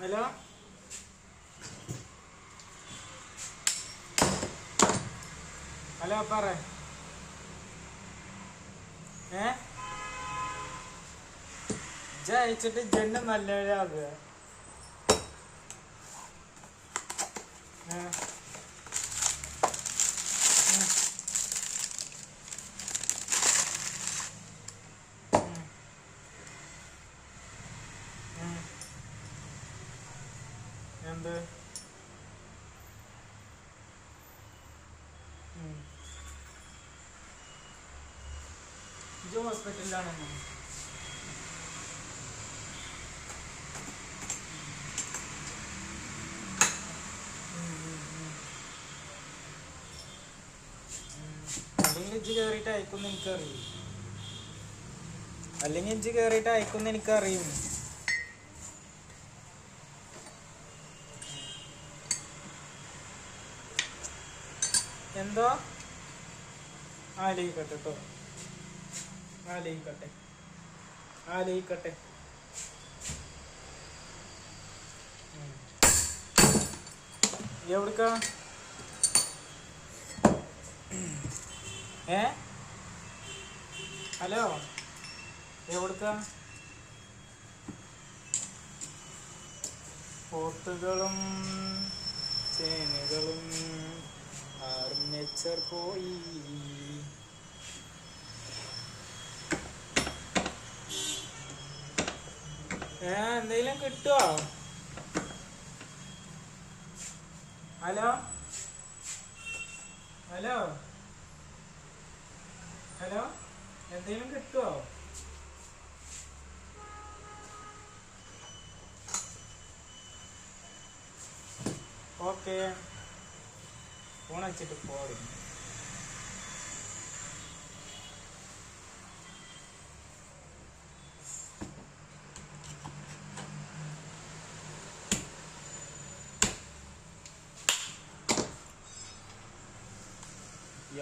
Hello hello പറ അയച്ചിട്ട് ജെണ്ട് നല്ലതാകുക എന്ത് ഇജ് ഹോസ്പിറ്റലിലാണെന്നോ അല്ലെങ്കിൽ ഇജ്ജ് കയറിയിട്ട് അയക്കുമെന്ന് എനിക്കറിയും അല്ലെങ്കിൽ ഇജ്ജ് കയറിയിട്ട് അയക്കുമെന്ന് എനിക്കറിയും എന്തോ ആലോചിക്കട്ടെ കേട്ടോ ആലോചിക്കട്ടെ എവിടുക്കാ ഹലോ എവിടുക്കാ പോത്തുകളും ചേനകളും ആർമേച്ചർ പോയി എന്തെങ്കിലും കിട്ടുവോ ഹലോ ഹലോ ഹലോ എന്തെങ്കിലും കിട്ടുവോ ഓക്കെ ഫോൺ വെച്ചിട്ട് പോടും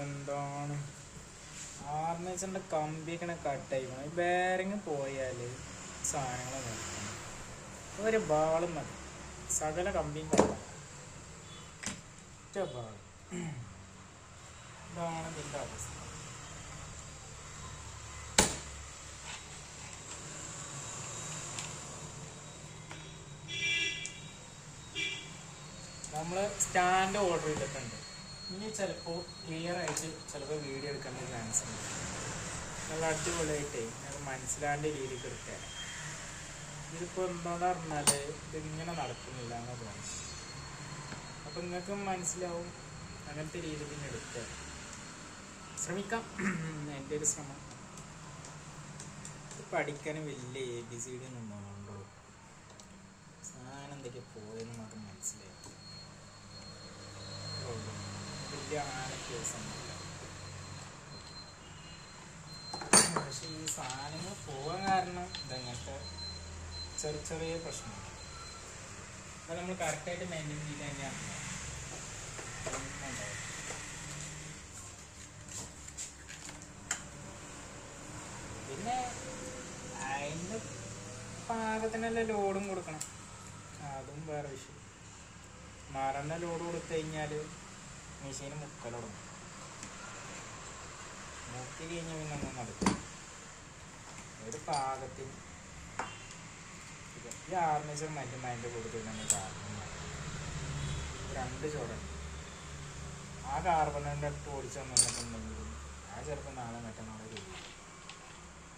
എന്താണ് ആർമേച്ചറിന്റെ കമ്പിയൊക്കെ കട്ടായി പോണം ബെയറിങ് പോയാൽ സാധനങ്ങൾ നോക്കണം ഒരു ബാളും മതി സകല കമ്പിയും കട്ടാം ഒറ്റ ബാൾ ഇതാണ് ഇതിൻ്റെ അവസ്ഥ നമ്മൾ സ്റ്റാൻഡ് ഓർഡർ ചെയ്തിട്ടുണ്ട് ഇനി ചിലപ്പോൾ ക്ലിയർ ആയിട്ട് ചിലപ്പോൾ വീഡിയോ എടുക്കേണ്ട ചാൻസ് ഉണ്ട് നല്ല അടിപൊളിയായിട്ടേ ഞങ്ങൾക്ക് മനസ്സിലാണ്ട രീതിക്ക് എടുക്കാൻ ഇതിപ്പോൾ എന്താണെന്ന് പറഞ്ഞാൽ ഇതിങ്ങനെ നടക്കുന്നില്ല എന്ന് തോന്നുന്നു അപ്പം നിങ്ങൾക്ക് മനസ്സിലാവും അങ്ങനത്തെ രീതിയിൽ തന്നെ എടുക്കാൻ ശ്രമിക്കാം എൻ്റെ ഒരു ശ്രമം പഠിക്കാനും വലിയ ABCD ഒന്നും വേണ്ടോ സാധനം എന്തൊക്കെ പോയെന്ന് മാത്രം മനസ്സിലായി വലിയ ആന കേസൊന്നുമില്ല പക്ഷെ ഈ സാധനങ്ങൾ പോകാൻ കാരണം ഇതങ്ങനത്തെ ചെറിയ ചെറിയ പ്രശ്നങ്ങൾ അത് നമ്മൾ കറക്റ്റായിട്ട് മെയിൻറ്റെയിൻ ചെയ്ത് തന്നെയാണ് പിന്നെ അതിൻ്റെ പാകത്തിനല്ല ലോഡും കൊടുക്കണം അതും വേറെ വിഷയം മറന്ന ലോഡ് കൊടുത്തു കഴിഞ്ഞാൽ മെഷീന് മുക്കലുടങ്ങും മുക്കി കഴിഞ്ഞാൽ പിന്നെ ഒന്നും നടക്കും ഒരു പാകത്തിന് ഈ ആർമേച്ചർ അതിൻ്റെ കൊടുത്ത് നമ്മൾ കാർബൺ 2 ചോടുണ്ട് ആ കാർബണിൻ്റെ അടുത്ത് ഓടിച്ചു വന്നിട്ടുണ്ടെങ്കിലും ആ ചിലപ്പോൾ നാളെ മറ്റന്നാളെ കഴിയും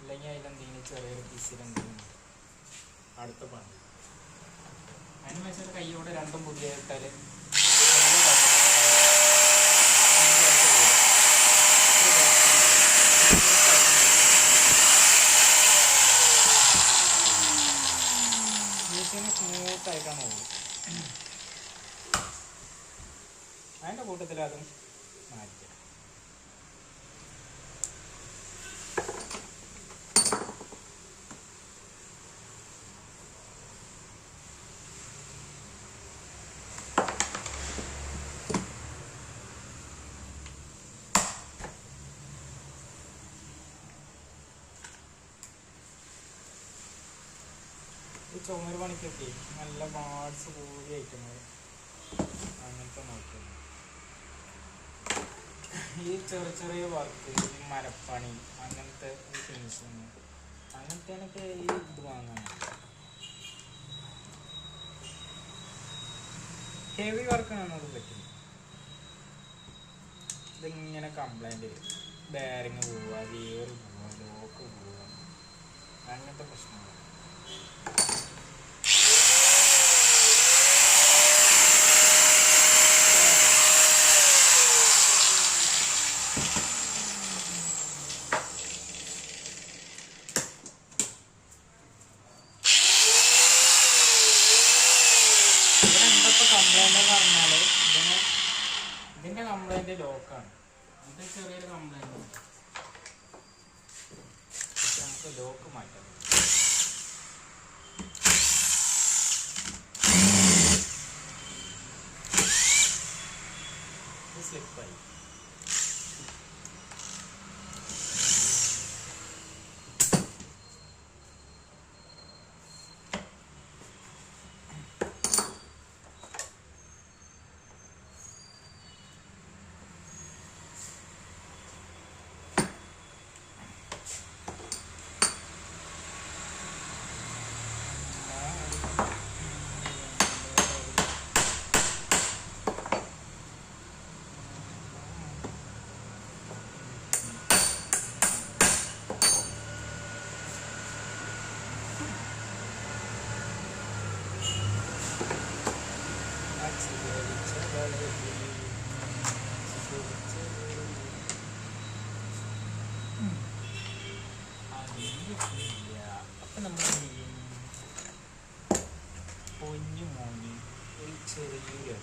ഇല്ലെങ്കിൽ അതിലെന്തെങ്കിലും ചെറിയൊരു പീസിലെന്തെങ്കിലും അടുത്ത പണി അതിന് വെച്ചാൽ കൈയോടെ 2 പുതിയ ഇട്ടാൽ മെഷീന് സ്മൂത്തായിട്ടാണ് പോകും അതിൻ്റെ കൂട്ടത്തിൽ അതും മാറ്റി ചുമര് പണിക്കൊക്കെ നല്ല പാർട്സ് കൂടി ഐറ്റങ്ങൾ അങ്ങനത്തെ നോക്കുന്നു. ഈ ചെറിയ ചെറിയ വർക്ക്, മരപ്പണി, അങ്ങനത്തെ ഫിനിഷിങ്, അങ്ങനത്തേനൊക്കെ ഈ ഇത് വാങ്ങാൻ. ഹെവി വർക്കാണെന്നത് പറ്റില്ല. ഇതിങ്ങനെ കംപ്ലൈൻറ്റ് വരും, ബെയറിങ് പോവുക, ഗിയർ പോവുക, ലോക്ക് പോവുക, അങ്ങനത്തെ പ്രശ്നങ്ങൾ. കംപ്ലൈന്റ് എന്ന് പറഞ്ഞാൽ ഇതിന്റെ കംപ്ലൈന്റ് ലോക്കാണ്. ഇത് ചെറിയൊരു കംപ്ലൈന്റ്, നമുക്ക് ലോക്ക് മാറ്റാം. ഇത് സ്ലിപ്പായി. അപ്പം നമ്മൾ പൊന്നു മോനി ഒരു ചെറിയ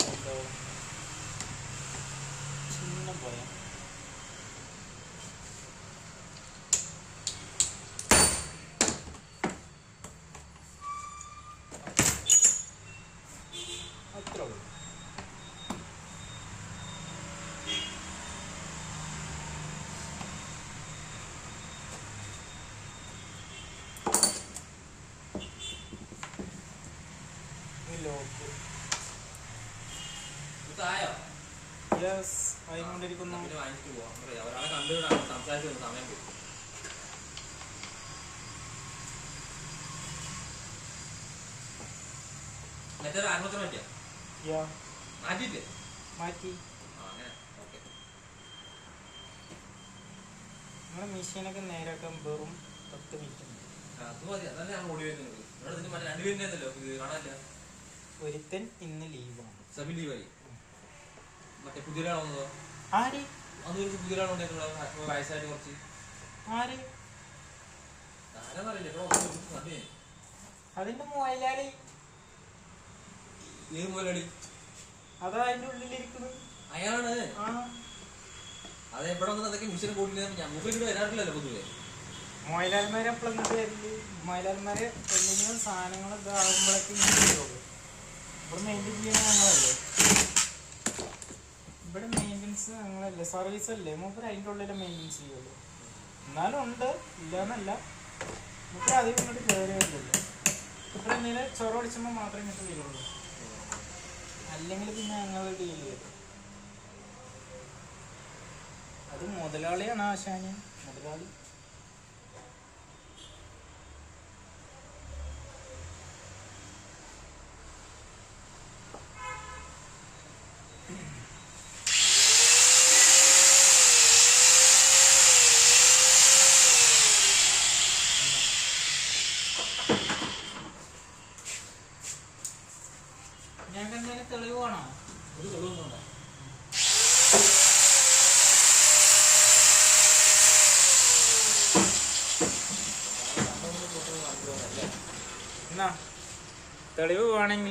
ഉണ്ടാവും ചിന്ന ഭയം. അത്ര ഉള്ളൂ. യെസ്, വാങ്ങിക്കൊണ്ടിരിക്കുന്നു. ഒരാളെ കണ്ടു സംസാരിച്ചു സമയം പോയി. മറ്റേ ആത്മഹത്യ മാറ്റിയാ? മാറ്റിയില്ലേ? മാറ്റി. അങ്ങനെ ഓക്കെ. നമ്മുടെ മെഷീനൊക്കെ നേരാക്കാൻ വെറും 10 മിനിറ്റ്. അത് മതി, അതല്ലേ ഞാൻ ഓടി വരുന്നത്. ഇവിടെ മറ്റേ 2 പേരുണ്ടല്ലോ, ഇത് കാണാനില്ല. ഒരുത്തൻ ഇന്ന് ലീവാണ്. സബി ലീവായി. മറ്റേ പുതിയൊരാളോ ആര്? അതൊരു പുതിയൊരാളുണ്ടായിരുന്നു വയസ്സായിട്ട് കുറച്ച്. ആര്? ആരാന്നറിയില്ല. അതിന്റെ മുതലാളി. ഏത് മുതലാളി? അതാ അതിന്റെ ഉള്ളിലിരിക്കുന്നത്. അയാളാണ്. അത് എവിടെ വന്നത്? അതൊക്കെ മിഷീനെ കൂട്ടില്ല. ഞങ്ങൾക്ക് വരാറില്ലല്ലോ പൊതുവെ. മൊയിലാൽമാരെ എപ്പോഴും വരില്ല. മൊയിലാൽമാരെ എന്തെങ്കിലും സാധനങ്ങൾ ഇതാകുമ്പോഴേക്കും വരുള്ളൂ. ഇവിടെ മെയിൻറ്റെയിൻ ചെയ്യുന്ന ഞങ്ങളല്ലേ. ഇവിടെ മെയിൻ്റെനൻസ് ഞങ്ങളല്ലേ, സർവീസ് അല്ലേ. മൂപ്പര് അതിൻ്റെ ഉള്ളിൽ മെയിൻ്റെനൻസ് ചെയ്യുള്ളൂ. എന്നാലും ഉണ്ട്, ഇല്ലയെന്നല്ല. മൂപ്പര് അധികം ഇങ്ങോട്ട് കയറി വരില്ലല്ലോ. ഇവിടെ എന്തെങ്കിലും ചൊറ അടിച്ചുമ്പോൾ മാത്രമേ ഇങ്ങോട്ട് വരുള്ളൂ. അല്ലെങ്കിൽ പിന്നെ ഞങ്ങൾ ഡീൽ ചെയ്യും. അത് മുതലാളിയാണ് ആശാന്. മുതലാളി ഞങ്ങൾക്ക് എന്തെങ്കിലും തെളിവ് വേണോ? ഒരു തെളിവൊന്നുമില്ല. എന്നാ തെളിവ് വേണമെങ്കിൽ